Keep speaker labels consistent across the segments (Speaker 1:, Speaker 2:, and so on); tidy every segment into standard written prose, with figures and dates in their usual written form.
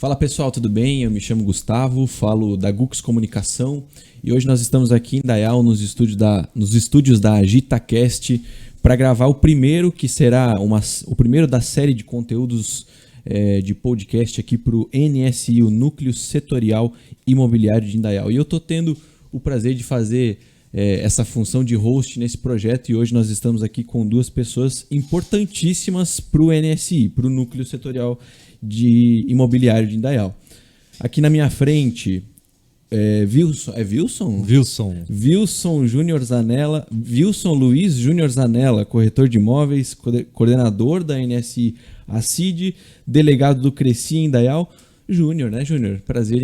Speaker 1: Fala pessoal, tudo bem? Eu me chamo Gustavo, falo da Gux Comunicação e hoje nós estamos aqui em Indaial nos estúdios da AgitaCast para gravar o primeiro que será o primeiro da série de conteúdos de podcast aqui para o NSI, o Núcleo Setorial Imobiliário de Indaial. E eu estou tendo o prazer de fazer essa função de host nesse projeto e hoje nós estamos aqui com duas pessoas importantíssimas para o NSI, para o Núcleo Setorial de Imobiliário de Indaial. Aqui na minha frente, Wilson Júnior Zanella, Wilson Luiz Júnior Zanella, corretor de imóveis, coordenador da NSI ACID, delegado do Cresci em Indaial. Júnior, né, Júnior?
Speaker 2: Prazer,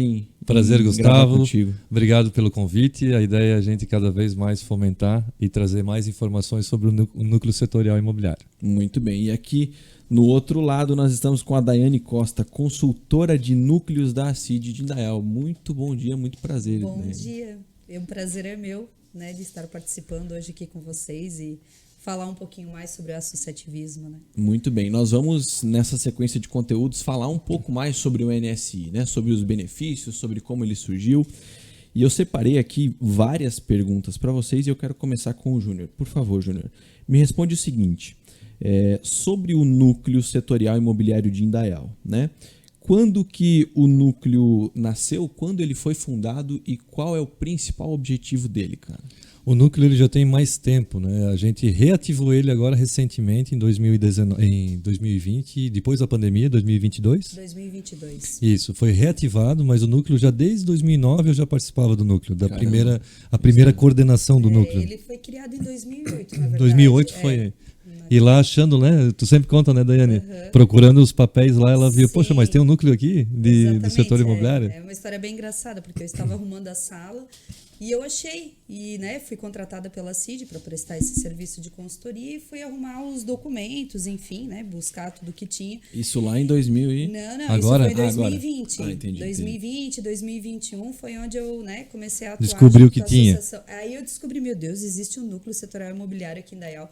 Speaker 2: Gustavo. Contigo. Obrigado pelo convite. A ideia é a gente cada vez mais fomentar e trazer mais informações sobre o núcleo setorial imobiliário.
Speaker 1: Muito bem. E aqui no outro lado nós estamos com a Daiane Costa, consultora de núcleos da ACID de Indaial. Muito bom dia, muito prazer.
Speaker 3: Bom dia. O prazer é meu, né, de estar participando hoje aqui com vocês e falar um pouquinho mais sobre o associativismo, né?
Speaker 1: Muito bem, nós vamos nessa sequência de conteúdos falar um pouco mais sobre o NSI, né? Sobre os benefícios, sobre como ele surgiu. E eu separei aqui várias perguntas para vocês e eu quero começar com o Júnior. Por favor, Júnior, me responde o seguinte, sobre o Núcleo Setorial Imobiliário de Indaial, né? Quando que o núcleo nasceu, quando ele foi fundado e qual é o principal objetivo dele, cara?
Speaker 2: O núcleo ele já tem mais tempo, né? A gente reativou ele agora recentemente em 2020, depois da pandemia, 2022?
Speaker 3: 2022.
Speaker 2: Isso, foi reativado, mas o núcleo já desde 2009 eu já participava do núcleo, a primeira coordenação do núcleo.
Speaker 3: Ele foi criado em 2008, na verdade.
Speaker 2: 2008 foi. E lá achando, né? Tu sempre conta, né, Daiane? Uhum. Procurando os papéis lá, ela viu, poxa, mas tem um núcleo aqui do setor imobiliário?
Speaker 3: É uma história bem engraçada, porque eu estava arrumando a sala e eu achei, e né, fui contratada pela CID para prestar esse serviço de consultoria e fui arrumar os documentos, enfim, né, buscar tudo que tinha.
Speaker 1: Isso lá em 2000 e...
Speaker 3: Não,
Speaker 2: agora?
Speaker 3: Isso foi em 2020.
Speaker 1: Entendi.
Speaker 3: 2020, 2021 foi onde eu, né, comecei a atuar.
Speaker 2: Descobriu o que tinha.
Speaker 3: Aí eu descobri, meu Deus, existe um núcleo setorial imobiliário aqui em Indaial.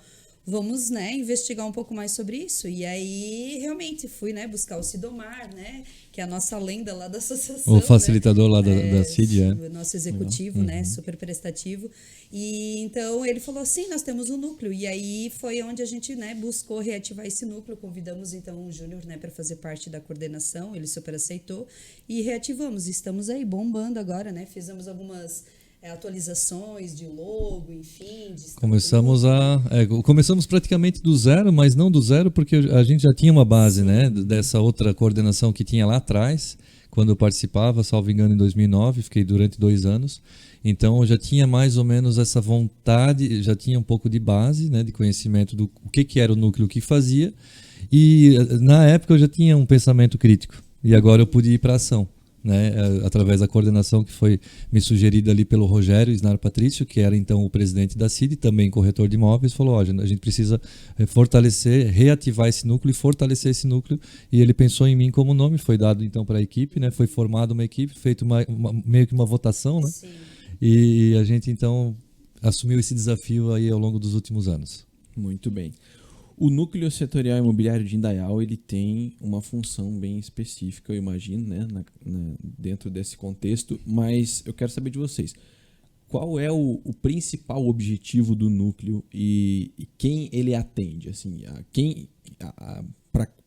Speaker 3: Vamos, né, investigar um pouco mais sobre isso. E aí, realmente, fui, né, buscar o Sidomar, né, que é a nossa lenda lá da associação.
Speaker 2: O facilitador, né, lá da CID,
Speaker 3: O nosso executivo, né, super prestativo. E então, ele falou assim, nós temos um núcleo. E aí, foi onde a gente, né, buscou reativar esse núcleo. Convidamos, então, o Júnior, né, para fazer parte da coordenação. Ele super aceitou. E reativamos. Estamos aí bombando agora, né. Fizemos algumas atualizações de logo, enfim.
Speaker 2: Começamos praticamente do zero, mas não do zero, porque a gente já tinha uma base, né, dessa outra coordenação que tinha lá atrás, quando eu participava, salvo engano, em 2009, fiquei durante 2 anos. Então, eu já tinha mais ou menos essa vontade, já tinha um pouco de base, né, de conhecimento do que era o núcleo, o que fazia. E, na época, eu já tinha um pensamento crítico. E agora eu pude ir para a ação, né, através da coordenação que foi me sugerida ali pelo Rogério Snar Patrício, que era então o presidente da CID, também corretor de imóveis, falou, a gente precisa fortalecer, reativar esse núcleo e fortalecer esse núcleo, e ele pensou em mim como nome, foi dado então para a equipe, né, foi formada uma equipe, feito meio que uma votação, né, e a gente então assumiu esse desafio aí ao longo dos últimos anos.
Speaker 1: Muito bem. O Núcleo Setorial Imobiliário de Indaial, ele tem uma função bem específica, eu imagino, né, dentro desse contexto, mas eu quero saber de vocês. Qual é o principal objetivo do núcleo e quem ele atende? Assim,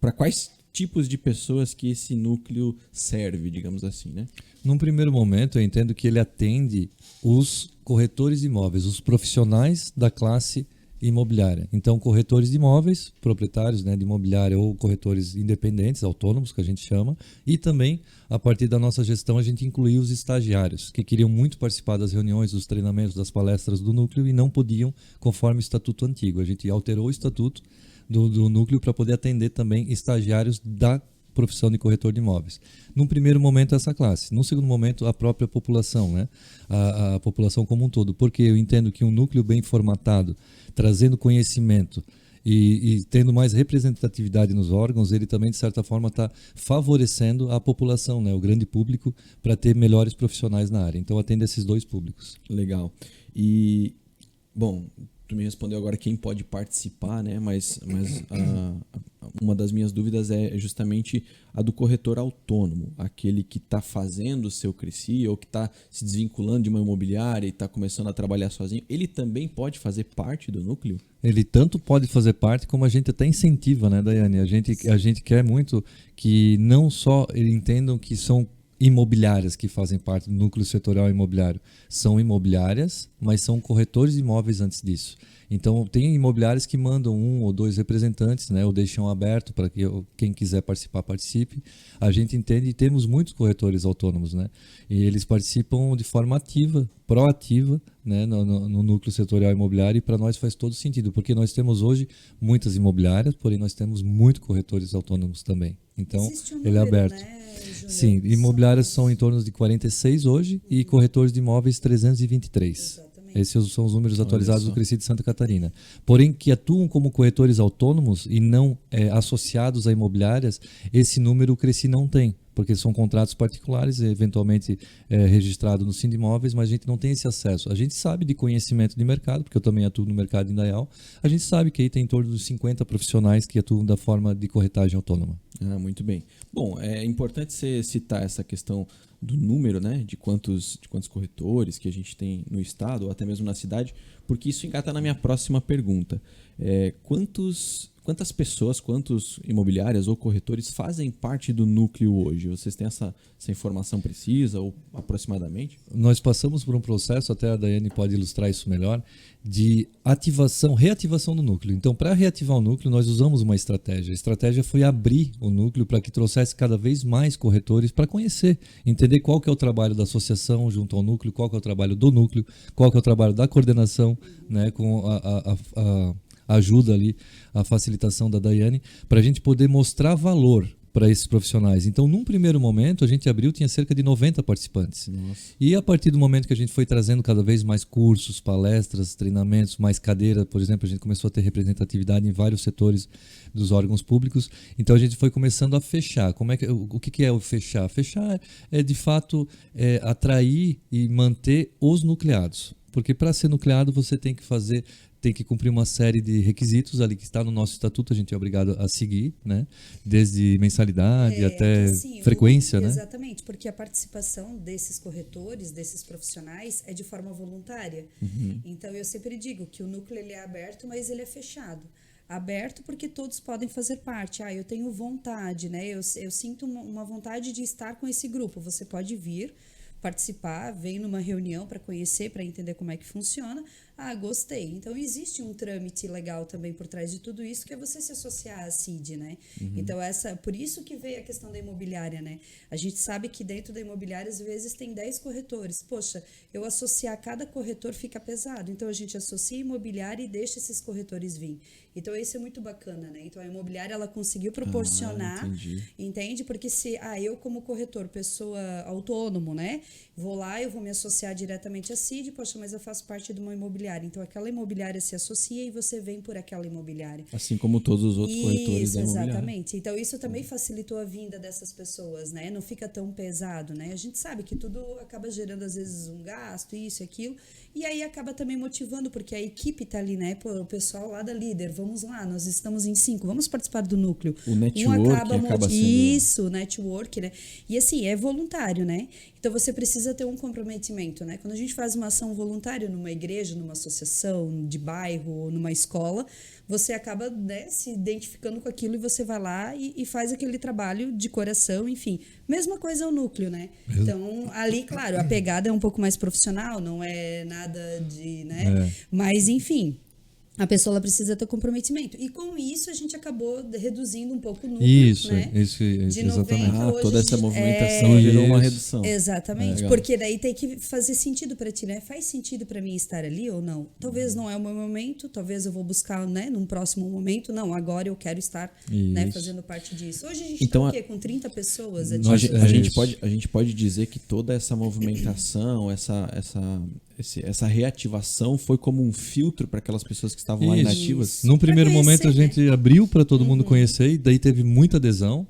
Speaker 1: para quais tipos de pessoas que esse núcleo serve, digamos assim, né?
Speaker 2: Num primeiro momento, eu entendo que ele atende os corretores de imóveis, os profissionais da classe imobiliária. Então, corretores de imóveis, proprietários, né, de imobiliária ou corretores independentes, autônomos, que a gente chama, e também, a partir da nossa gestão, a gente incluiu os estagiários, que queriam muito participar das reuniões, dos treinamentos, das palestras do núcleo e não podiam, conforme o estatuto antigo. A gente alterou o estatuto do núcleo para poder atender também estagiários da profissão de corretor de imóveis. Num primeiro momento, essa classe. Num segundo momento, a própria população, né? A população como um todo. Porque eu entendo que um núcleo bem formatado, trazendo conhecimento e tendo mais representatividade nos órgãos, ele também, de certa forma, está favorecendo a população, né? O grande público, para ter melhores profissionais na área. Então, atende esses dois públicos.
Speaker 1: Legal. E, bom, tu me respondeu agora quem pode participar, né? Mas uma das minhas dúvidas é justamente a do corretor autônomo, aquele que está fazendo o seu Cresci ou que está se desvinculando de uma imobiliária e está começando a trabalhar sozinho. Ele também pode fazer parte do núcleo?
Speaker 2: Ele tanto pode fazer parte, como a gente até incentiva, né, Daiane? A gente quer muito que não só eles entendam que são imobiliárias que fazem parte do núcleo setorial imobiliário. São imobiliárias, mas são corretores de imóveis antes disso. Então, tem imobiliárias que mandam 1 ou 2 representantes, né, ou deixam aberto para que quem quiser participar, participe. A gente entende e temos muitos corretores autônomos, né, e eles participam de forma ativa, proativa, né, no núcleo setorial imobiliário, e para nós faz todo sentido, porque nós temos hoje muitas imobiliárias, porém nós temos muitos corretores autônomos também. Então, ele é aberto.
Speaker 3: Né,
Speaker 2: sim, imobiliárias são em torno de 46 hoje e corretores de imóveis 323.
Speaker 3: Exatamente.
Speaker 2: Esses são os números atualizados do Cresci de Santa Catarina. Porém, que atuam como corretores autônomos e não associados a imobiliárias, esse número o Cresci não tem, porque são contratos particulares, eventualmente registrado no Sindimóveis, mas a gente não tem esse acesso. A gente sabe de conhecimento de mercado, porque eu também atuo no mercado em Daial, a gente sabe que aí tem em torno de 50 profissionais que atuam da forma de corretagem autônoma.
Speaker 1: Muito bem. Bom, é importante você citar essa questão do número, né, de quantos corretores que a gente tem no estado ou até mesmo na cidade, porque isso engata na minha próxima pergunta. Quantas pessoas, quantos imobiliárias ou corretores fazem parte do núcleo hoje? Vocês têm essa informação precisa ou aproximadamente?
Speaker 2: Nós passamos por um processo, até a Daiane pode ilustrar isso melhor, de reativação do núcleo. Então, para reativar o núcleo, nós usamos uma estratégia. A estratégia foi abrir o núcleo para que trouxesse cada vez mais corretores para conhecer, entender qual que é o trabalho da associação junto ao núcleo, qual que é o trabalho do núcleo, qual que é o trabalho da coordenação, né, com a ajuda ali, a facilitação da Daiane, para a gente poder mostrar valor para esses profissionais. Então, num primeiro momento, a gente abriu, tinha cerca de 90 participantes.
Speaker 1: Nossa.
Speaker 2: E a partir do momento que a gente foi trazendo cada vez mais cursos, palestras, treinamentos, mais cadeira, por exemplo, a gente começou a ter representatividade em vários setores dos órgãos públicos, então a gente foi começando a fechar. O que é o fechar? Fechar é, de fato, atrair e manter os nucleados. Porque para ser nucleado, você tem que cumprir uma série de requisitos ali que está no nosso estatuto, a gente é obrigado a seguir, né? Desde mensalidade até
Speaker 3: assim,
Speaker 2: frequência, né?
Speaker 3: Exatamente, porque a participação desses corretores, desses profissionais, é de forma voluntária. Então, eu sempre digo que o núcleo ele é aberto, mas ele é fechado. Aberto porque todos podem fazer parte. Eu tenho vontade, né? Eu sinto uma vontade de estar com esse grupo. Você pode vir participar, vem numa reunião para conhecer, para entender como é que funciona. Gostei. Então, existe um trâmite legal também por trás de tudo isso, que é você se associar à CID, né? Então, por isso que veio a questão da imobiliária, né? A gente sabe que dentro da imobiliária, às vezes, tem 10 corretores. Poxa, eu associar cada corretor fica pesado. Então, a gente associa a imobiliária e deixa esses corretores vir. Então, isso é muito bacana, né? Então, a imobiliária, ela conseguiu proporcionar, entende? Porque se, eu como corretor, pessoa autônomo, né? Vou lá, eu vou me associar diretamente à CID, poxa, mas eu faço parte de uma imobiliária. Então, aquela imobiliária se associa e você vem por aquela imobiliária.
Speaker 1: Assim como todos os outros corretores da imobiliária.
Speaker 3: Exatamente. Então, isso também facilitou a vinda dessas pessoas, né? Não fica tão pesado, né? A gente sabe que tudo acaba gerando, às vezes, um gasto, isso e aquilo. E aí acaba também motivando, porque a equipe tá ali, né? O pessoal lá da líder, vamos lá, nós estamos em 5, vamos participar do núcleo.
Speaker 1: O network acaba sendo...
Speaker 3: Isso, o network, né? E assim, é voluntário, né? Então, você precisa ter um comprometimento, né? Quando a gente faz uma ação voluntária numa igreja, numa associação de bairro ou numa escola, você acaba, né, se identificando com aquilo e você vai lá e faz aquele trabalho de coração, enfim. Mesma coisa o núcleo, né? Então, ali, claro, a pegada é um pouco mais profissional, não é nada de, né? Mas, enfim... A pessoa ela precisa ter comprometimento. E com isso a gente acabou reduzindo um pouco o número.
Speaker 2: Isso,
Speaker 3: né?
Speaker 2: Isso,
Speaker 3: de 90,
Speaker 2: exatamente.
Speaker 1: Toda essa movimentação gerou uma redução.
Speaker 3: Exatamente. Porque daí tem que fazer sentido para ti, né? Faz sentido para mim estar ali ou não? Talvez não é o meu momento, talvez eu vou buscar, né, num próximo momento. Não, agora eu quero estar, né, fazendo parte disso. Hoje a gente está o quê? Com 30 pessoas?
Speaker 1: A gente pode dizer que toda essa movimentação, essa reativação foi como um filtro para aquelas pessoas que estavam lá inativas?
Speaker 2: Num primeiro momento a gente abriu para todo mundo conhecer e daí teve muita adesão.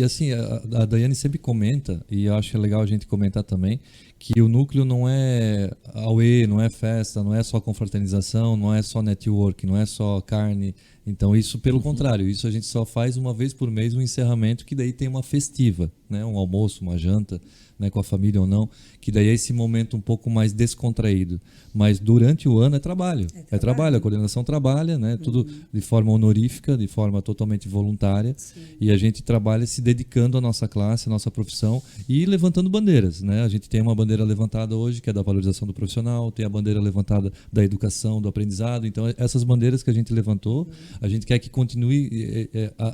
Speaker 2: Assim, a Daiane sempre comenta, e eu acho que é legal a gente comentar também, que o núcleo não é auê, não é festa, não é só confraternização, não é só network, não é só carne. Então isso, pelo contrário, isso a gente só faz uma vez por mês um encerramento, que daí tem uma festiva, né? Um almoço, uma janta, né? Com a família ou não, que daí é esse momento um pouco mais descontraído. Mas durante o ano é trabalho. É trabalho, a coordenação trabalha, né? Tudo de forma honorífica, de forma totalmente voluntária.
Speaker 3: Sim.
Speaker 2: E a gente trabalha se dedicando à nossa classe, à nossa profissão e levantando bandeiras, né? A gente tem uma bandeira levantada hoje, que é da valorização do profissional, tem a bandeira levantada da educação, do aprendizado. Então, essas bandeiras que a gente levantou, a gente quer que continue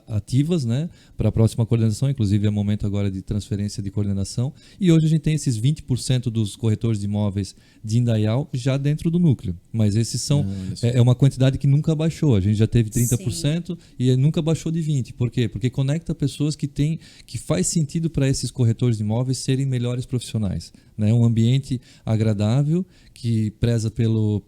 Speaker 2: ativas, né? Para a próxima coordenação, inclusive é momento agora de transferência de coordenação. E hoje a gente tem esses 20% dos corretores de imóveis de Indaial já dentro do núcleo. Mas esses são é uma quantidade que nunca baixou. A gente já teve 30% e nunca baixou de 20%. Por quê? Porque conecta pessoas que faz sentido para esses corretores de imóveis serem melhores profissionais, né? Um ambiente agradável que preza pelo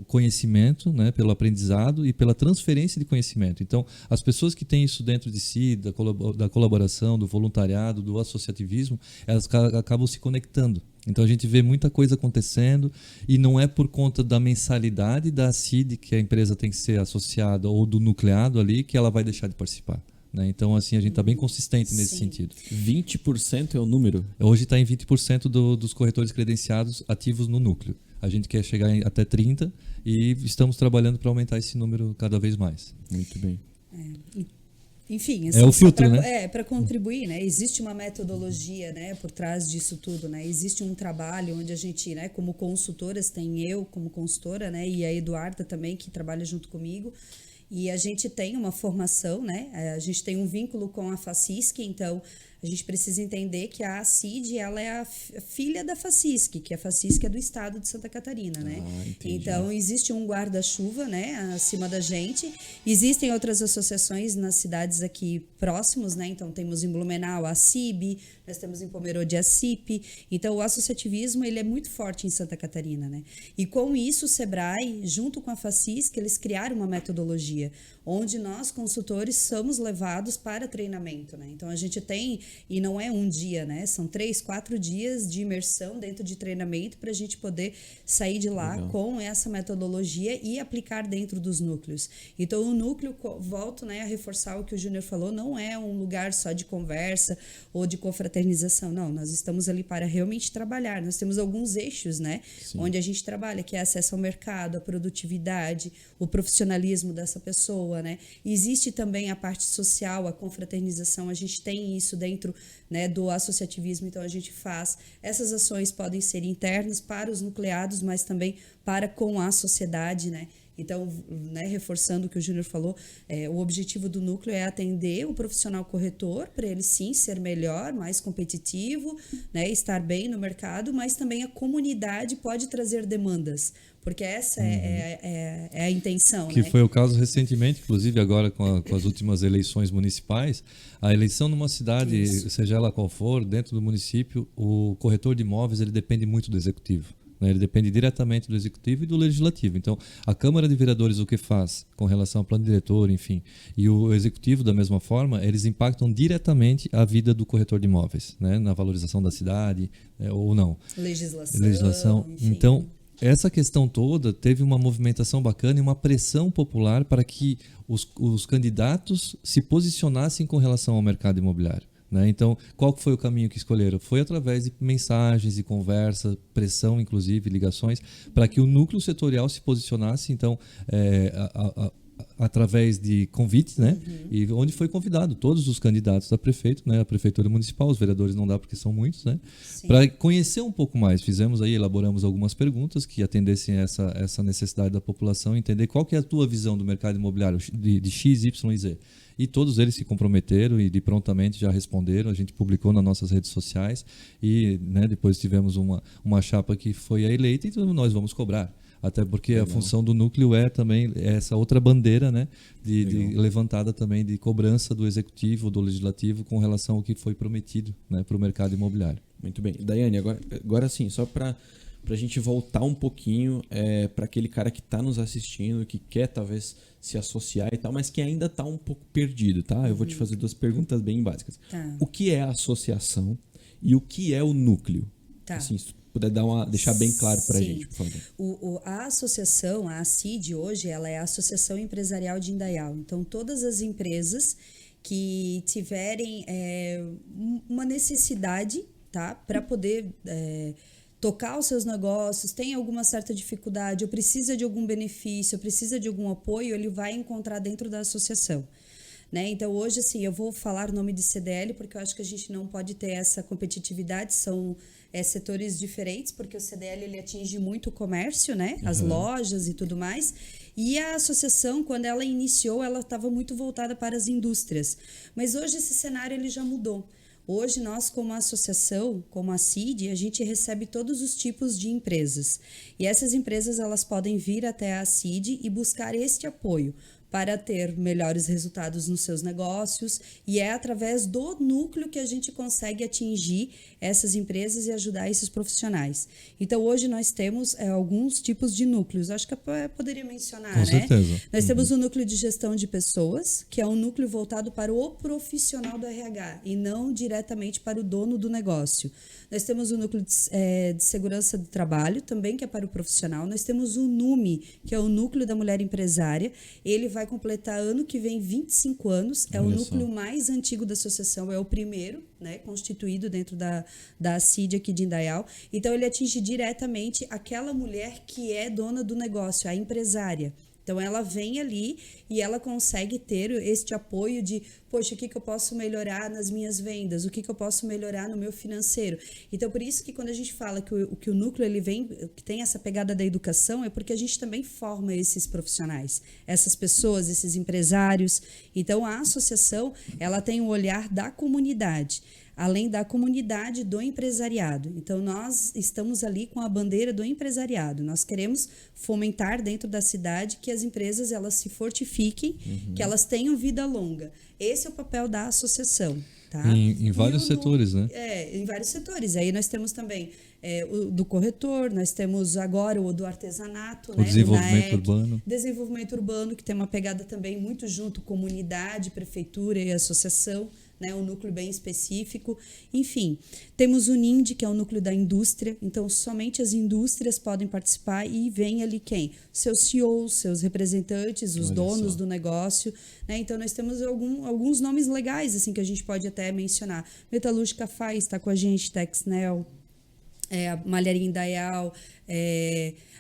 Speaker 2: conhecimento, né, pelo aprendizado e pela transferência de conhecimento. Então, as pessoas que têm isso dentro de si, da colaboração, do voluntariado, do associativismo, elas acabam se conectando. Então, a gente vê muita coisa acontecendo e não é por conta da mensalidade da CID que a empresa tem que ser associada ou do nucleado ali que ela vai deixar de participar. Então, assim, a gente está bem consistente nesse sentido.
Speaker 1: 20% é o número?
Speaker 2: Hoje está em 20% dos corretores credenciados ativos no núcleo. A gente quer chegar até 30% e estamos trabalhando para aumentar esse número cada vez mais.
Speaker 1: Muito bem.
Speaker 3: Enfim, assim,
Speaker 2: é o filtro, né?
Speaker 3: Para contribuir, né? Existe uma metodologia, né, por trás disso tudo, né? Existe um trabalho onde a gente, né, como consultoras, tem eu como consultora, né, e a Eduarda também, que trabalha junto comigo. E a gente tem uma formação, né? A gente tem um vínculo com a FACISC, então a gente precisa entender que a CID, ela é a filha da FACISC, que a FACISC é do estado de Santa Catarina, né? Então existe um guarda-chuva, né, acima da gente. Existem outras associações nas cidades aqui próximos, né? Então temos em Blumenau a CIB, nós temos em Pomerode a CIP. Então o associativismo, ele é muito forte em Santa Catarina, né? E com isso o Sebrae, junto com a FACISC, eles criaram uma metodologia onde nós, consultores, somos levados para treinamento, né? Então a gente tem, e não é um dia, né? São 3, 4 dias de imersão dentro de treinamento para a gente poder sair de lá com essa metodologia e aplicar dentro dos núcleos. Então o núcleo, volto, né, a reforçar o que o Júnior falou, não é um lugar só de conversa ou de confraternização, não. Nós estamos ali para realmente trabalhar. Nós temos alguns eixos, né? Sim. Onde a gente trabalha, que é acesso ao mercado, a produtividade, o profissionalismo dessa pessoa, né? Existe também a parte social, a confraternização, a gente tem isso dentro, né, do associativismo, então a gente faz. Essas ações podem ser internas para os nucleados, mas também para com a sociedade, né? Então, né, reforçando o que o Júnior falou, o objetivo do núcleo é atender o profissional corretor, para ele sim ser melhor, mais competitivo, né, estar bem no mercado, mas também a comunidade pode trazer demandas, porque essa é a intenção.
Speaker 2: Que
Speaker 3: né?
Speaker 2: foi o caso recentemente, inclusive agora com as últimas eleições municipais. A eleição numa cidade, Isso. seja ela qual for, dentro do município, o corretor de imóveis ele depende muito do executivo. Ele depende diretamente do executivo e do legislativo. Então, a Câmara de Vereadores o que faz com relação ao plano diretor, enfim, e o executivo da mesma forma, eles impactam diretamente a vida do corretor de imóveis, né? Na valorização da cidade, ou não.
Speaker 3: Legislação. Enfim.
Speaker 2: Então, essa questão toda teve uma movimentação bacana e uma pressão popular para que os candidatos se posicionassem com relação ao mercado imobiliário. Então, qual foi o caminho que escolheram? Foi através de mensagens, de conversa, pressão, inclusive, ligações, para que o núcleo setorial se posicionasse, então, através de convites, né? E onde foi convidado todos os candidatos a prefeito, né? A prefeitura municipal, os vereadores não dá porque são muitos, né? Para conhecer um pouco mais, elaboramos algumas perguntas que atendessem essa necessidade da população, entender qual que é a tua visão do mercado imobiliário de X, Y e Z. E todos eles se comprometeram e prontamente já responderam. A gente publicou nas nossas redes sociais e, né, depois tivemos uma chapa que foi a eleita e então nós vamos cobrar. Até porque Legal. A função do núcleo é também essa outra bandeira, né, de levantada também de cobrança do executivo, do legislativo com relação ao que foi prometido, né, para o mercado imobiliário.
Speaker 1: Muito bem. Daiane, agora sim, só para pra gente voltar um pouquinho para aquele cara que tá nos assistindo, que quer talvez se associar e tal, mas que ainda tá um pouco perdido, tá? Eu vou te fazer 2 perguntas bem básicas.
Speaker 3: Tá.
Speaker 1: O que é a associação e o que é o núcleo?
Speaker 3: Tá.
Speaker 1: Assim, se tu puder deixar bem claro pra
Speaker 3: Sim.
Speaker 1: gente, por favor.
Speaker 3: A associação, a ACID hoje, ela é a Associação Empresarial de Indaial. Então, todas as empresas que tiverem uma necessidade, tá, para poder tocar os seus negócios, tem alguma certa dificuldade, ou precisa de algum benefício, ou precisa de algum apoio, ele vai encontrar dentro da associação. Né? Então, hoje, assim, eu vou falar o nome de CDL, porque eu acho que a gente não pode ter essa competitividade, são setores diferentes, porque o CDL ele atinge muito o comércio, né? As lojas e tudo mais. E a associação, quando ela iniciou, ela estava muito voltada para as indústrias. Mas hoje esse cenário ele já mudou. Hoje, nós, como associação, como a CID, a gente recebe todos os tipos de empresas. E essas empresas elas podem vir até a CID e buscar este apoio para ter melhores resultados nos seus negócios, e é através do núcleo que a gente consegue atingir essas empresas e ajudar esses profissionais. Então, hoje nós temos alguns tipos de núcleos, acho que eu poderia mencionar,
Speaker 2: Com certeza.
Speaker 3: Nós temos o núcleo de gestão de pessoas, que é um núcleo voltado para o profissional do RH, e não diretamente para o dono do negócio. Nós temos o núcleo de segurança do trabalho, também que é para o profissional. Nós temos o NUME, que é o núcleo da mulher empresária. Ele vai completar ano que vem 25 anos. É o núcleo mais antigo da associação, é o primeiro, né, constituído dentro da CID aqui de Indaial. Então, ele atinge diretamente aquela mulher que é dona do negócio, a empresária. Então, ela vem ali e ela consegue ter este apoio de, poxa, o que eu posso melhorar nas minhas vendas? O que eu posso melhorar no meu financeiro? Então, por isso que quando a gente fala que o núcleo ele vem, que tem essa pegada da educação, é porque a gente também forma esses profissionais, essas pessoas, esses empresários. Então, a associação, ela tem o olhar da comunidade, além da comunidade do empresariado. Então, nós estamos ali com a bandeira do empresariado. Nós queremos fomentar dentro da cidade que as empresas elas se fortifiquem, que elas tenham vida longa. Esse é o papel da associação. Tá?
Speaker 2: Em vários setores, né?
Speaker 3: Em vários setores. Aí nós temos também o do corretor, nós temos agora o do artesanato,
Speaker 2: o desenvolvimento urbano.
Speaker 3: Desenvolvimento urbano, que tem uma pegada também muito junto, comunidade, prefeitura e associação. Né, um núcleo bem específico. Enfim, temos o NIND, que é o núcleo da indústria, então somente as indústrias podem participar e vem ali quem? Seus CEOs, seus representantes, os donos do negócio. Né? Então nós temos alguns nomes legais assim, que a gente pode até mencionar. Metalúrgica Faz está com a gente, Texnel, a Malharia Indaial,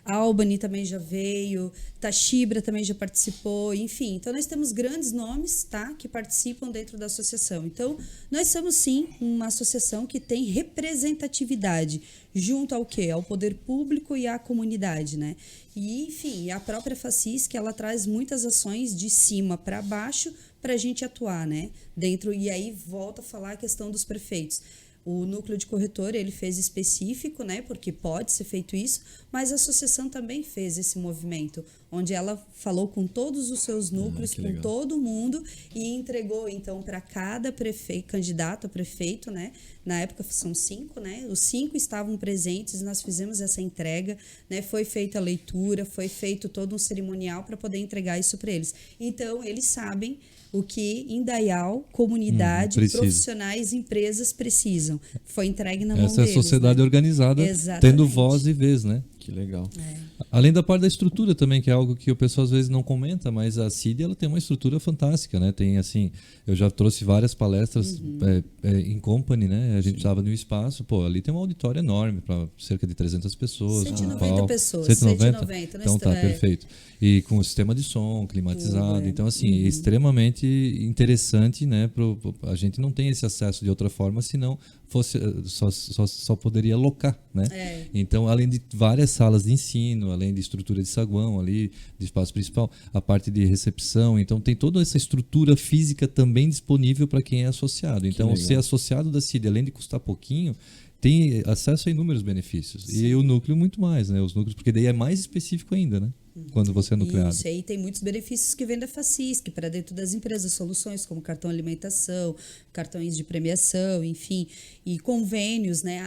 Speaker 3: a Albany também já veio, Tachibra também já participou, enfim. Então, nós temos grandes nomes, tá, que participam dentro da associação. Então, nós somos, sim, uma associação que tem representatividade junto ao quê? Ao poder público e à comunidade, né? E, enfim, a própria FACIS, que ela traz muitas ações de cima para baixo para a gente atuar, né? Dentro, e aí volta a falar a questão dos prefeitos. O núcleo de corretor, ele fez específico, né, porque pode ser feito isso, mas a associação também fez esse movimento, onde ela falou com todos os seus núcleos, com todo mundo, e entregou, então, para cada candidato a prefeito, né, na época são 5, né, os 5 estavam presentes, nós fizemos essa entrega, né, foi feita a leitura, foi feito todo um cerimonial para poder entregar isso para eles. Então, eles sabem o que Indaial, comunidade, profissionais, empresas precisam. Foi entregue na mão deles.
Speaker 2: Essa é a sociedade, né, organizada, tendo voz e vez, né?
Speaker 1: Que legal.
Speaker 2: Além da parte da estrutura também, que é algo que o pessoal às vezes não comenta, mas a CID ela tem uma estrutura fantástica, né? Tem assim, eu já trouxe várias palestras em company, né? A gente estava no espaço, pô, ali tem um auditório enorme para cerca de 300 pessoas.
Speaker 3: 190 pessoas.
Speaker 2: 190? Então tá, perfeito. E com o sistema de som climatizado. Então, assim, extremamente interessante, né? A gente não tem esse acesso de outra forma, senão fosse só poderia locar, né? Então, além de várias salas de ensino, além de estrutura de saguão ali, de espaço principal, a parte de recepção, então tem toda essa estrutura física também disponível para quem é associado. Então, ser associado da CID, além de custar pouquinho, tem acesso a inúmeros benefícios. Sim. E o núcleo muito mais, né? Os núcleos, porque daí é mais específico ainda, né? Quando você é nucleado.
Speaker 3: Isso, aí tem muitos benefícios que vêm da FACISC para dentro das empresas, soluções como cartão alimentação, cartões de premiação, enfim, e convênios, né?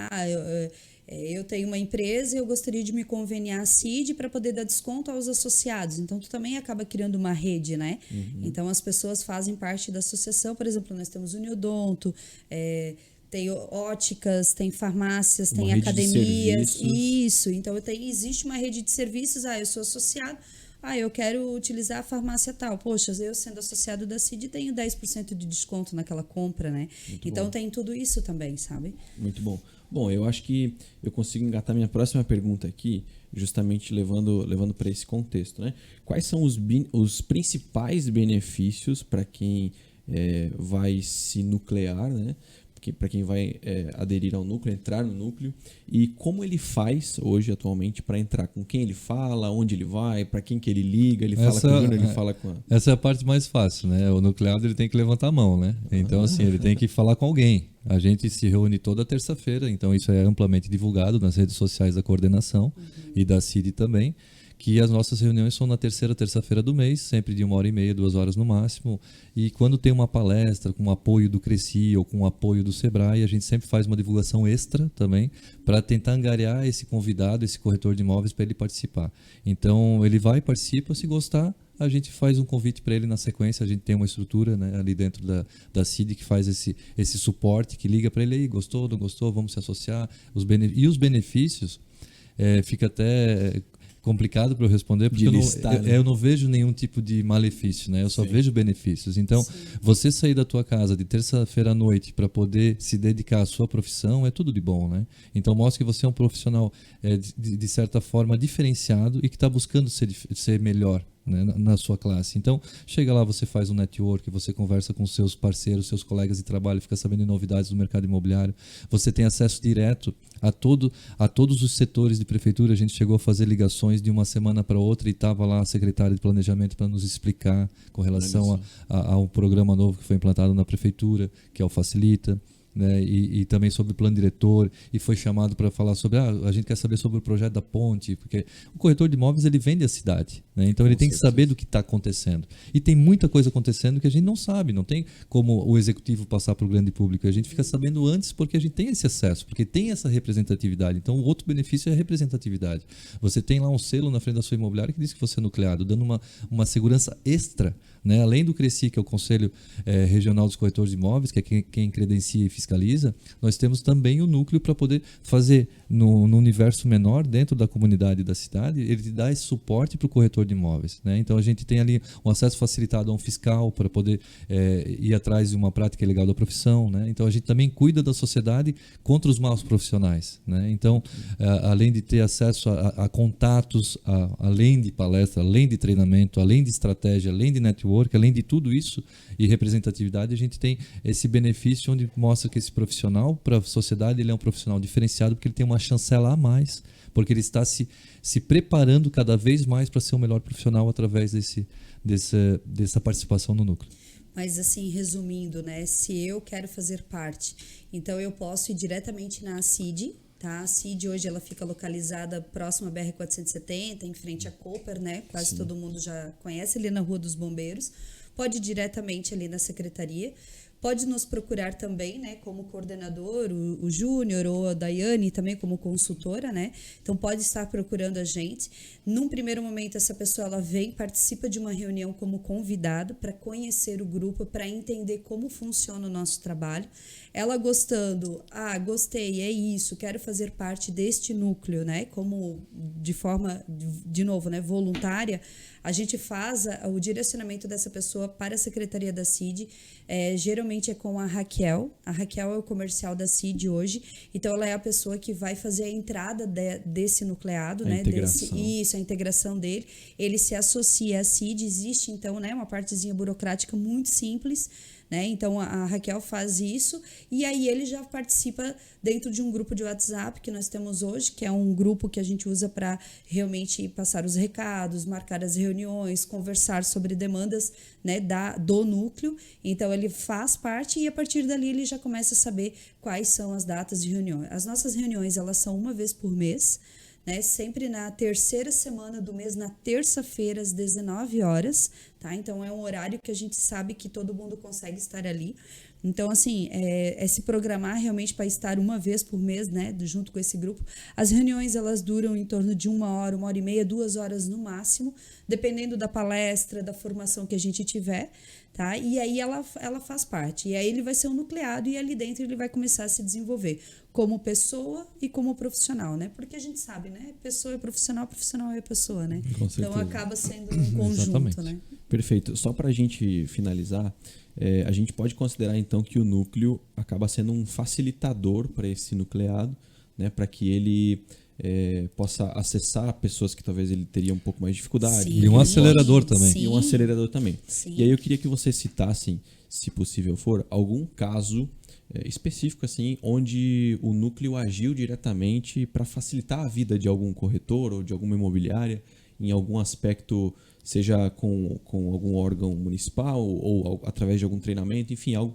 Speaker 3: eu tenho uma empresa e eu gostaria de me conveniar à CID para poder dar desconto aos associados. Então, tu também acaba criando uma rede, né? Então, as pessoas fazem parte da associação. Por exemplo, nós temos Uniodonto, tem óticas, tem farmácias,
Speaker 1: Uma
Speaker 3: tem
Speaker 1: rede de
Speaker 3: academias.
Speaker 1: serviços.
Speaker 3: Isso. Então, existe uma rede de serviços. Eu sou associado. Eu quero utilizar a farmácia tal. Poxa, eu sendo associado da CID tenho 10% de desconto naquela compra, né? Então,
Speaker 1: bom.
Speaker 3: tem tudo isso também, sabe?
Speaker 1: Muito bom. Bom, eu acho que eu consigo engatar minha próxima pergunta aqui, justamente levando para esse contexto, né? Quais são os principais benefícios para quem vai se nuclear, né? Para quem vai aderir ao núcleo, entrar no núcleo, e como ele faz hoje, atualmente, para entrar, com quem ele fala, onde ele vai, para quem que ele liga, ele fala com o Júnior, ele fala com a...
Speaker 2: Essa é a parte mais fácil, né? O nucleado ele tem que levantar a mão, né? Então, assim, ele tem que falar com alguém. A gente se reúne toda terça-feira, então isso é amplamente divulgado nas redes sociais da coordenação e da CID também, que as nossas reuniões são na terça-feira do mês, sempre de 1h30, 2 horas no máximo. E quando tem uma palestra com apoio do Cresci ou com apoio do Sebrae, a gente sempre faz uma divulgação extra também para tentar angariar esse convidado, esse corretor de imóveis, para ele participar. Então, ele vai, participa, se gostar, a gente faz um convite para ele na sequência. A gente tem uma estrutura, né, ali dentro da CID que faz esse suporte, que liga para ele aí, gostou, não gostou, vamos se associar. E os benefícios, fica até complicado para eu responder, porque eu não vejo nenhum tipo de malefício, né? Eu só vejo benefícios. Então, você sair da tua casa de terça-feira à noite para poder se dedicar à sua profissão é tudo de bom, né? Então, mostra que você é um profissional de certa forma diferenciado e que está buscando ser melhor, né, na sua classe. Então, chega lá, você faz um network, você conversa com seus parceiros, seus colegas de trabalho, fica sabendo de novidades do mercado imobiliário. Você tem acesso direto a todos os setores de prefeitura. A gente chegou a fazer ligações de uma semana para outra e estava lá a secretária de planejamento para nos explicar com relação a um programa novo que foi implantado na prefeitura, que é o Facilita. Né, e também sobre o plano diretor, e foi chamado para falar sobre, a gente quer saber sobre o projeto da ponte, porque o corretor de imóveis ele vende a cidade, né, então ele tem que saber do que está acontecendo, e tem muita coisa acontecendo que a gente não sabe, não tem como o executivo passar para o grande público, a gente fica sabendo antes porque a gente tem esse acesso, porque tem essa representatividade. Então o outro benefício é a representatividade. Você tem lá um selo na frente da sua imobiliária que diz que você é nucleado, dando uma segurança extra, né? Além do Cresci, que é o Conselho Regional dos Corretores de Imóveis, que é quem credencia e fiscaliza, nós temos também o núcleo para poder fazer no universo menor, dentro da comunidade da cidade, ele dá esse suporte para o corretor de imóveis, né? Então a gente tem ali um acesso facilitado a um fiscal para poder ir atrás de uma prática legal da profissão, né? Então a gente também cuida da sociedade contra os maus profissionais, né? Então, além de ter acesso a contatos, além de palestra, além de treinamento, além de estratégia, além de network, além de tudo isso e representatividade, a gente tem esse benefício onde mostra que esse profissional, para a sociedade, ele é um profissional diferenciado porque ele tem uma chancela a mais, porque ele está se preparando cada vez mais para ser o melhor profissional através dessa participação no núcleo.
Speaker 3: Mas assim, resumindo, né, se eu quero fazer parte, então eu posso ir diretamente na CID, tá? A CID hoje ela fica localizada próxima à BR-470, em frente à Cooper, né? Quase todo mundo já conhece, ali na Rua dos Bombeiros. Pode ir diretamente ali na secretaria. Pode nos procurar também, né, como coordenador, o Júnior ou a Daiane também como consultora, né? Então pode estar procurando a gente. Num primeiro momento essa pessoa ela vem, participa de uma reunião como convidado para conhecer o grupo, para entender como funciona o nosso trabalho. Ela gostando, gostei, é isso, quero fazer parte deste núcleo, né? Como de forma, de novo, né, voluntária, a gente faz o direcionamento dessa pessoa para a Secretaria da CID. Geralmente é com a Raquel. A Raquel é o comercial da CID hoje. Então, ela é a pessoa que vai fazer a entrada desse nucleado, né? A integração dele. Ele se associa à CID. Existe, então, né, uma partezinha burocrática muito simples, né? Então a Raquel faz isso e aí ele já participa dentro de um grupo de WhatsApp que nós temos hoje, que é um grupo que a gente usa para realmente passar os recados, marcar as reuniões, conversar sobre demandas, né, do núcleo. Então ele faz parte e a partir dali ele já começa a saber quais são as datas de reunião. As nossas reuniões elas são uma vez por mês, né, sempre na terceira semana do mês, na terça-feira, às 19 horas, tá? Então, é um horário que a gente sabe que todo mundo consegue estar ali. Então, assim, é se programar realmente para estar uma vez por mês, né, junto com esse grupo. As reuniões, elas duram em torno de 1 hora e meia, 2 horas no máximo, dependendo da palestra, da formação que a gente tiver, tá? E aí ela faz parte. E aí ele vai ser um nucleado e ali dentro ele vai começar a se desenvolver como pessoa e como profissional, né? Porque a gente sabe, né? Pessoa é profissional, profissional é pessoa, né?
Speaker 1: Com certeza.
Speaker 3: Então acaba sendo um conjunto,
Speaker 2: Exatamente.
Speaker 3: né?
Speaker 1: Perfeito. Só para a gente finalizar, a gente pode considerar então que o núcleo acaba sendo um facilitador para esse nucleado, né? Para que ele possa acessar pessoas que talvez ele teria um pouco mais de dificuldade.
Speaker 3: Sim.
Speaker 2: E um acelerador também.
Speaker 3: Sim.
Speaker 1: E um acelerador também.
Speaker 3: Sim.
Speaker 1: E aí eu queria que vocês citassem, se possível for, algum caso específico assim, onde o núcleo agiu diretamente para facilitar a vida de algum corretor ou de alguma imobiliária em algum aspecto, seja com algum órgão municipal ou através de algum treinamento, enfim, algo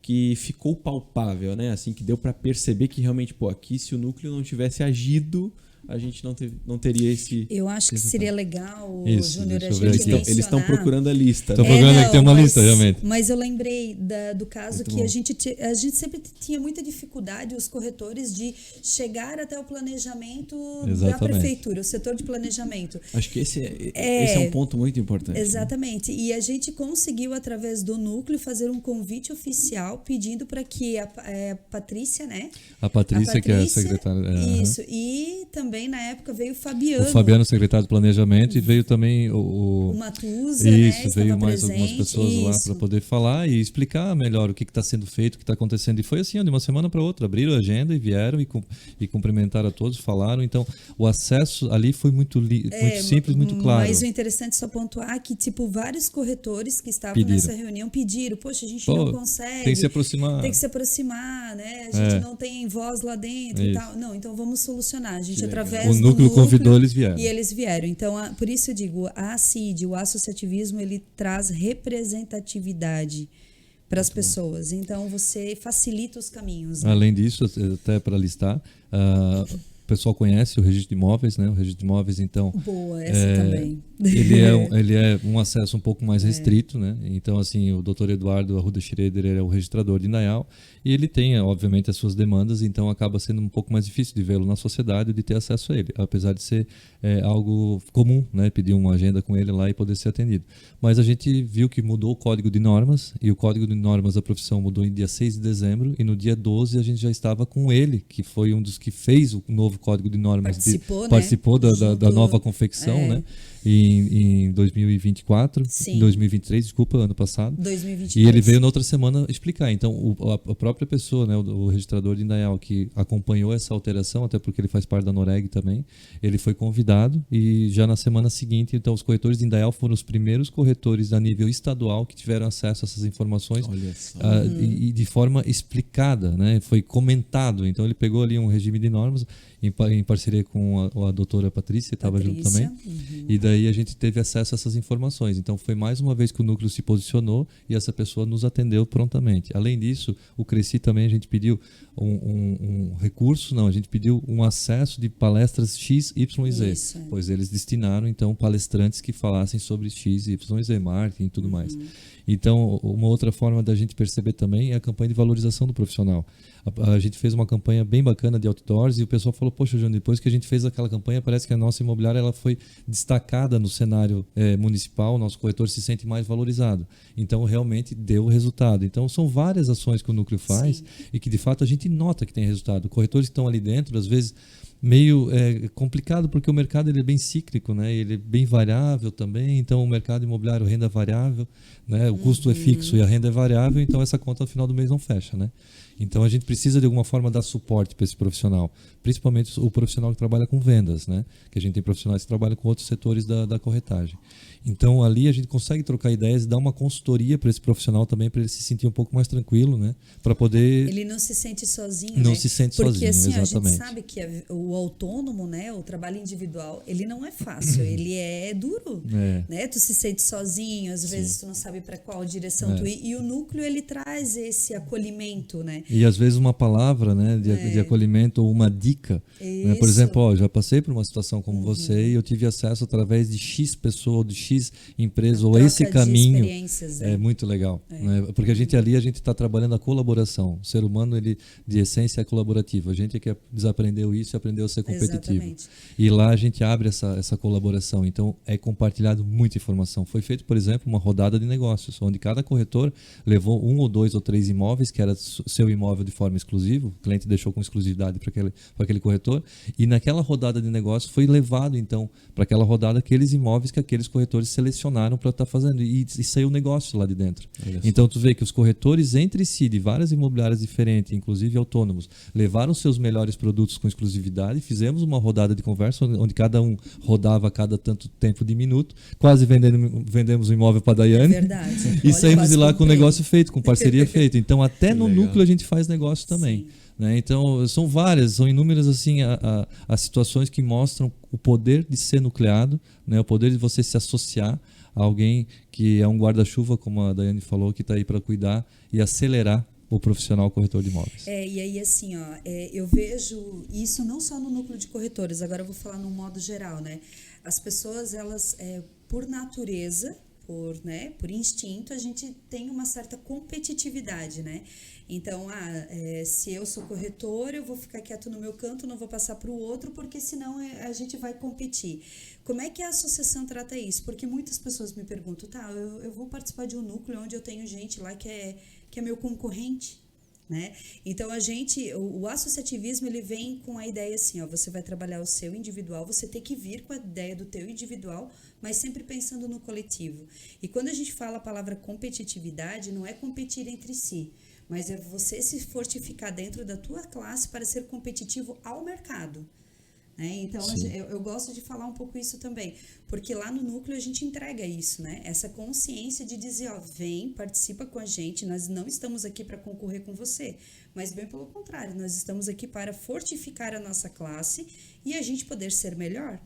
Speaker 1: que ficou palpável, né? Assim, que deu para perceber que realmente, pô, aqui se o núcleo não tivesse agido, a gente não teria esse...
Speaker 3: Eu acho que seria legal,
Speaker 2: Isso,
Speaker 3: Júnior, a
Speaker 2: deixa eu ver
Speaker 3: gente
Speaker 2: aqui.
Speaker 1: Eles estão
Speaker 3: mencionar...
Speaker 1: procurando a lista.
Speaker 2: Estão procurando aqui, tem uma lista, realmente.
Speaker 3: Mas eu lembrei do caso
Speaker 1: Muito
Speaker 3: que
Speaker 1: bom.
Speaker 3: a gente sempre tinha muita dificuldade, os corretores, de chegar até o planejamento da
Speaker 2: Exatamente.
Speaker 3: prefeitura, o setor de planejamento.
Speaker 1: Acho que esse é um ponto muito importante.
Speaker 3: Exatamente. E a gente conseguiu, através do núcleo, fazer um convite oficial pedindo para que a Patrícia, né?
Speaker 2: A Patrícia, que é a secretária.
Speaker 3: Isso. E também, na época, veio o Fabiano.
Speaker 2: O Fabiano, secretário de Planejamento, e veio também o
Speaker 3: Matusa,
Speaker 2: Isso,
Speaker 3: né?
Speaker 2: veio
Speaker 3: Estava
Speaker 2: mais algumas
Speaker 3: presente.
Speaker 2: pessoas lá
Speaker 3: Isso.
Speaker 2: para poder falar e explicar melhor o que está sendo feito, o que está acontecendo. E foi assim, de uma semana para outra, abriram a agenda e vieram e cumprimentaram a todos, falaram. Então, o acesso ali foi muito simples, muito claro.
Speaker 3: Mas o interessante é só pontuar que, tipo, vários corretores que estavam
Speaker 2: Pediram.
Speaker 3: nessa reunião pediram, poxa, a gente não consegue.
Speaker 2: Tem que se aproximar.
Speaker 3: Tem que se aproximar, né? A gente não tem voz lá dentro e tal. Não, então vamos solucionar. A gente, através
Speaker 2: O núcleo convidou, eles vieram.
Speaker 3: E eles vieram. Então, por isso eu digo, a CID, o associativismo, ele traz representatividade para as pessoas. Então, você facilita os caminhos. Né?
Speaker 2: Além disso, até para listar, o pessoal conhece o registro de imóveis, né? O registro de imóveis, então...
Speaker 3: Boa, essa também.
Speaker 2: Ele é um acesso um pouco mais restrito, né? Então, assim, o Dr. Eduardo Arruda Schroeder é o registrador de Indaial e ele tem, obviamente, as suas demandas, então acaba sendo um pouco mais difícil de vê-lo na sociedade e de ter acesso a ele, apesar de ser algo comum, né? Pedir uma agenda com ele lá e poder ser atendido. Mas a gente viu que mudou o código de normas e o código de normas da profissão mudou em dia 6 de dezembro e no dia 12 a gente já estava com ele, que foi um dos que fez o novo código de normas. Participou da nova confecção, né? Em 2024,
Speaker 3: Sim.
Speaker 2: em 2023, desculpa, ano passado.
Speaker 3: 2023.
Speaker 2: E ele veio na outra semana explicar. Então, a própria pessoa, né, o registrador de Indaial, que acompanhou essa alteração, até porque ele faz parte da Noreg também, ele foi convidado e já na semana seguinte, então, os corretores de Indaial foram os primeiros corretores a nível estadual que tiveram acesso a essas informações.
Speaker 1: Olha só.
Speaker 2: E de forma explicada, né? Foi comentado. Então, ele pegou ali um regime de normas em parceria com a doutora Patrícia, que estava junto também. E daí a gente teve acesso a essas informações. Então foi mais uma vez que o núcleo se posicionou e essa pessoa nos atendeu prontamente. Além disso, o Cresci também a gente pediu um recurso, não, a gente pediu um acesso de palestras X, Y e Z.
Speaker 3: Isso,
Speaker 2: Pois eles destinaram então palestrantes que falassem sobre X, Y e Z, marketing e tudo mais. Então, uma outra forma da gente perceber também é a campanha de valorização do profissional. A gente fez uma campanha bem bacana de outdoors e o pessoal falou, poxa, João, depois que a gente fez aquela campanha, parece que a nossa imobiliária ela foi destacada no cenário municipal, o nosso corretor se sente mais valorizado. Então, realmente deu resultado. Então, são várias ações que o núcleo faz e que, de fato, a gente nota que tem resultado. Corretores que estão ali dentro, às vezes... meio complicado porque o mercado ele é bem cíclico, né? Ele é bem variável também, então o mercado imobiliário renda variável, né? O custo é fixo e a renda é variável, então essa conta no final do mês não fecha, né? Então a gente precisa de alguma forma dar suporte para esse profissional, principalmente o profissional que trabalha com vendas, né? Que a gente tem profissionais que trabalham com outros setores da corretagem. Então ali a gente consegue trocar ideias e dar uma consultoria para esse profissional também, para ele se sentir um pouco mais tranquilo, né? Para poder...
Speaker 3: Ele não se sente sozinho,
Speaker 2: Não
Speaker 3: né?
Speaker 2: se sente
Speaker 3: Porque,
Speaker 2: sozinho,
Speaker 3: assim,
Speaker 2: exatamente.
Speaker 3: a gente sabe que o o autônomo, né, o trabalho individual, ele não é fácil, ele é duro, né? Tu se sente sozinho, às vezes tu não sabe para qual direção tu ir, e o núcleo ele traz esse acolhimento, né?
Speaker 2: E às vezes uma palavra, né, de acolhimento ou uma dica, né? Por exemplo, ó, já passei por uma situação como você e eu tive acesso através de X pessoa ou de X empresa ou esse caminho, é muito legal, né? Porque a gente está trabalhando a colaboração. O ser humano, ele de essência é colaborativo. A gente é que desaprendeu isso e aprendeu a ser competitivo.
Speaker 3: Exatamente.
Speaker 2: E lá a gente abre essa colaboração. Então é compartilhado muita informação. Foi feito, por exemplo, uma rodada de negócios, onde cada corretor levou 1 ou 2 ou 3 imóveis, que era seu imóvel de forma exclusiva, o cliente deixou com exclusividade para aquele corretor, e naquela rodada de negócios foi levado, então, para aquela rodada aqueles imóveis que aqueles corretores selecionaram para estar fazendo, e saiu negócio lá de dentro. Então tu vê que os corretores entre si, de várias imobiliárias diferentes, inclusive autônomos, levaram seus melhores produtos com exclusividade, fizemos uma rodada de conversa onde cada um rodava a cada tanto tempo de minuto, quase vendemos um imóvel para a Daiane,
Speaker 3: verdade.
Speaker 2: E saímos de lá com o negócio feito, com parceria feita. Então até no núcleo a gente faz negócio também. Né? Então são inúmeras assim as situações que mostram o poder de ser nucleado, né? O poder de você se associar a alguém que é um guarda-chuva, como a Daiane falou, que está aí para cuidar e acelerar o profissional corretor de imóveis.
Speaker 3: E aí assim, eu vejo isso não só no núcleo de corretores, agora eu vou falar num modo geral, né? As pessoas, elas, por natureza, por instinto, a gente tem uma certa competitividade, né? Então, se eu sou corretor, eu vou ficar quieto no meu canto, não vou passar para o outro, porque senão a gente vai competir. Como é que a associação trata isso? Porque muitas pessoas me perguntam, eu vou participar de um núcleo onde eu tenho gente lá que é meu concorrente, né? Então o associativismo ele vem com a ideia assim, você vai trabalhar o seu individual, você tem que vir com a ideia do teu individual, mas sempre pensando no coletivo. E quando a gente fala a palavra competitividade, não é competir entre si, mas é você se fortificar dentro da tua classe para ser competitivo ao mercado. Então, eu gosto de falar um pouco isso também, porque lá no núcleo a gente entrega isso, né? Essa consciência de dizer, vem, participa com a gente, nós não estamos aqui para concorrer com você, mas bem pelo contrário, nós estamos aqui para fortificar a nossa classe e a gente poder ser melhor.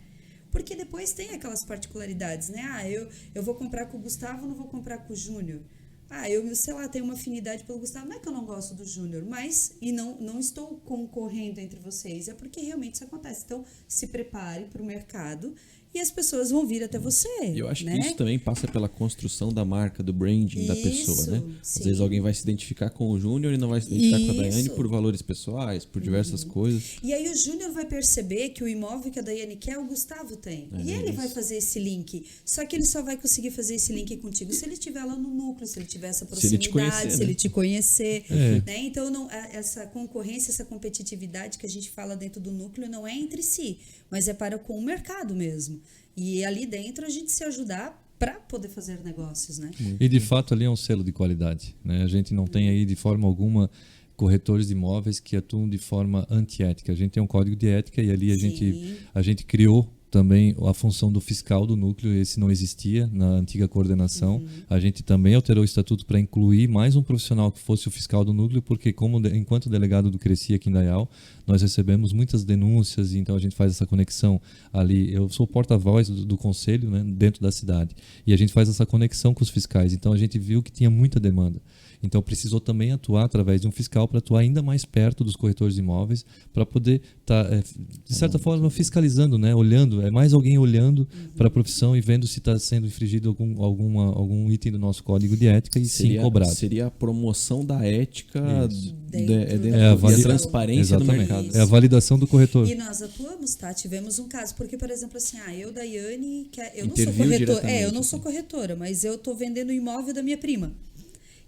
Speaker 3: Porque depois tem aquelas particularidades, né? Eu vou comprar com o Gustavo, não vou comprar com o Júnior. Eu, sei lá, tenho uma afinidade pelo Gustavo, não é que eu não gosto do Júnior, mas, e não estou concorrendo entre vocês, é porque realmente isso acontece. Então, se prepare para o mercado e as pessoas vão vir até você.
Speaker 1: E eu acho que isso também passa pela construção da marca, do branding da pessoa, né? Às vezes alguém vai se identificar com o Júnior e não vai se identificar com a Daiane por valores pessoais, por diversas coisas.
Speaker 3: E aí o Júnior vai perceber que o imóvel que a Daiane quer, o Gustavo tem. E ele vai fazer esse link. Só que ele só vai conseguir fazer esse link contigo se ele estiver lá no núcleo, se ele tiver essa proximidade, se ele te conhecer. Né? Então, essa concorrência, essa competitividade que a gente fala dentro do núcleo não é entre si, mas é para com o mercado mesmo. E ali dentro a gente se ajudar para poder fazer negócios, né?
Speaker 2: E de fato ali é um selo de qualidade, né? A gente não tem aí de forma alguma corretores de imóveis que atuam de forma antiética. A gente tem um código de ética e ali a gente criou também a função do fiscal do núcleo, esse não existia na antiga coordenação. A gente também alterou o estatuto para incluir mais um profissional que fosse o fiscal do núcleo, porque enquanto delegado do Cresci aqui em Daial, nós recebemos muitas denúncias, então a gente faz essa conexão ali. Eu sou porta-voz do conselho, né, dentro da cidade, e a gente faz essa conexão com os fiscais. Então a gente viu que tinha muita demanda. Então precisou também atuar através de um fiscal para atuar ainda mais perto dos corretores de imóveis, para poder estar, de certa forma, fiscalizando, né? Olhando, mais alguém olhando para a profissão e vendo se está sendo infringido algum item do nosso código de ética e sim cobrado.
Speaker 1: Seria a promoção da ética
Speaker 2: e a
Speaker 1: transparência do mercado.
Speaker 2: É a validação do corretor.
Speaker 3: E nós atuamos, tivemos um caso, porque, por exemplo, assim, eu, Daiane, eu não sou corretora, eu não sou corretora, mas eu estou vendendo o imóvel da minha prima.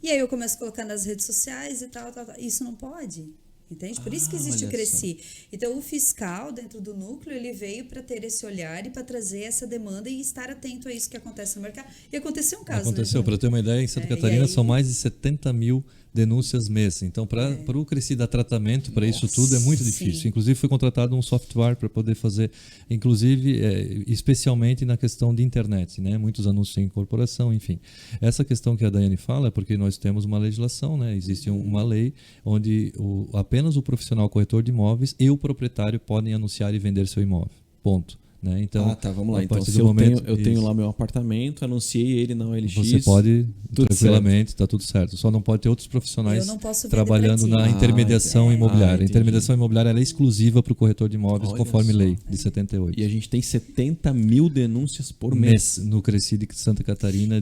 Speaker 3: E aí eu começo a colocar nas redes sociais e tal. Isso não pode, entende? Por isso que existe o Cresci. Então, o fiscal dentro do núcleo, ele veio para ter esse olhar e para trazer essa demanda e estar atento a isso que acontece no mercado. E aconteceu um caso,
Speaker 2: Aconteceu, para ter uma ideia, em Santa Catarina são mais de 70 mil denúncias mês. Então, para o Cresci dar tratamento para isso tudo é muito difícil.
Speaker 3: Sim.
Speaker 2: Inclusive, foi contratado um software para poder fazer, inclusive, especialmente na questão de internet, né? Muitos anúncios em corporação, enfim. Essa questão que a Daiane fala é porque nós temos uma legislação, né? Existe uma lei onde apenas o profissional corretor de imóveis e o proprietário podem anunciar e vender seu imóvel. Ponto. Né? Então,
Speaker 1: Vamos lá.
Speaker 2: a
Speaker 1: Então,
Speaker 2: partir
Speaker 1: se
Speaker 2: do momento,
Speaker 1: eu tenho lá meu apartamento, anunciei ele na OLX.
Speaker 2: você pode
Speaker 1: tudo
Speaker 2: tranquilamente, está tudo certo. Só não pode ter outros profissionais
Speaker 3: Eu não posso vender
Speaker 2: trabalhando
Speaker 3: pra ti.
Speaker 2: na intermediação imobiliária. A
Speaker 1: entendi.
Speaker 2: intermediação imobiliária ela é exclusiva para o corretor de imóveis,
Speaker 1: Olha
Speaker 2: conforme
Speaker 1: só.
Speaker 2: lei de 78.
Speaker 1: E a gente tem 70 mil denúncias por mês.
Speaker 2: No Cresci de Santa Catarina,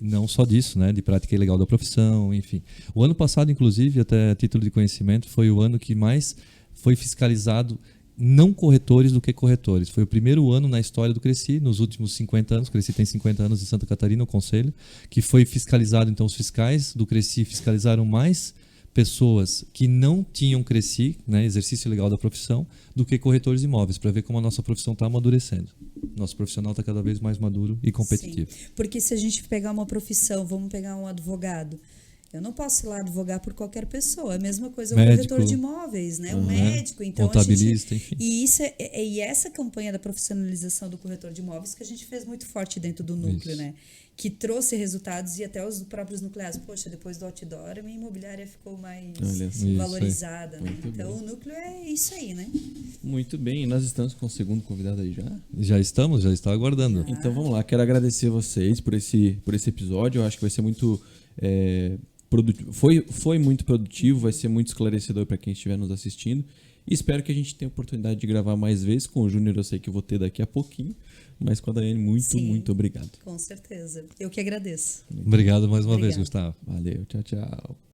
Speaker 2: não só disso, né, de prática ilegal da profissão, enfim. O ano passado, inclusive, até a título de conhecimento, foi o ano que mais foi fiscalizado não corretores do que corretores. Foi o primeiro ano na história do Cresci, nos últimos 50 anos, o Cresci tem 50 anos em Santa Catarina, o Conselho, que foi fiscalizado, então os fiscais do Cresci fiscalizaram mais pessoas que não tinham Cresci, né, exercício legal da profissão, do que corretores de imóveis, para ver como a nossa profissão está amadurecendo. Nosso profissional está cada vez mais maduro e competitivo.
Speaker 3: Sim. Porque se a gente pegar uma profissão, vamos pegar um advogado, eu não posso ir lá advogar por qualquer pessoa. É a mesma coisa o
Speaker 2: Médico.
Speaker 3: corretor de imóveis, né? O médico. Então,
Speaker 2: contabilista, enfim.
Speaker 3: E essa campanha da profissionalização do corretor de imóveis que a gente fez muito forte dentro do núcleo,
Speaker 2: Isso.
Speaker 3: né? Que trouxe resultados e até os próprios nucleares. Poxa, depois do outdoor, a minha imobiliária ficou mais
Speaker 1: Olha só.
Speaker 3: valorizada, né?
Speaker 1: Muito
Speaker 3: Então,
Speaker 1: bom.
Speaker 3: o núcleo é isso aí, né?
Speaker 1: Muito bem. E nós estamos com o segundo convidado aí já.
Speaker 2: Já está aguardando.
Speaker 1: Então vamos lá. Quero agradecer vocês por esse episódio. Eu acho que vai ser muito produtivo. Foi muito produtivo, vai ser muito esclarecedor para quem estiver nos assistindo. E espero que a gente tenha a oportunidade de gravar mais vezes. Com o Júnior eu sei que eu vou ter daqui a pouquinho. Mas com a Daiane, muito obrigado.
Speaker 3: Com certeza. Eu que agradeço.
Speaker 2: Obrigado mais uma vez,
Speaker 3: Obrigada.
Speaker 2: Gustavo.
Speaker 1: Valeu, tchau, tchau.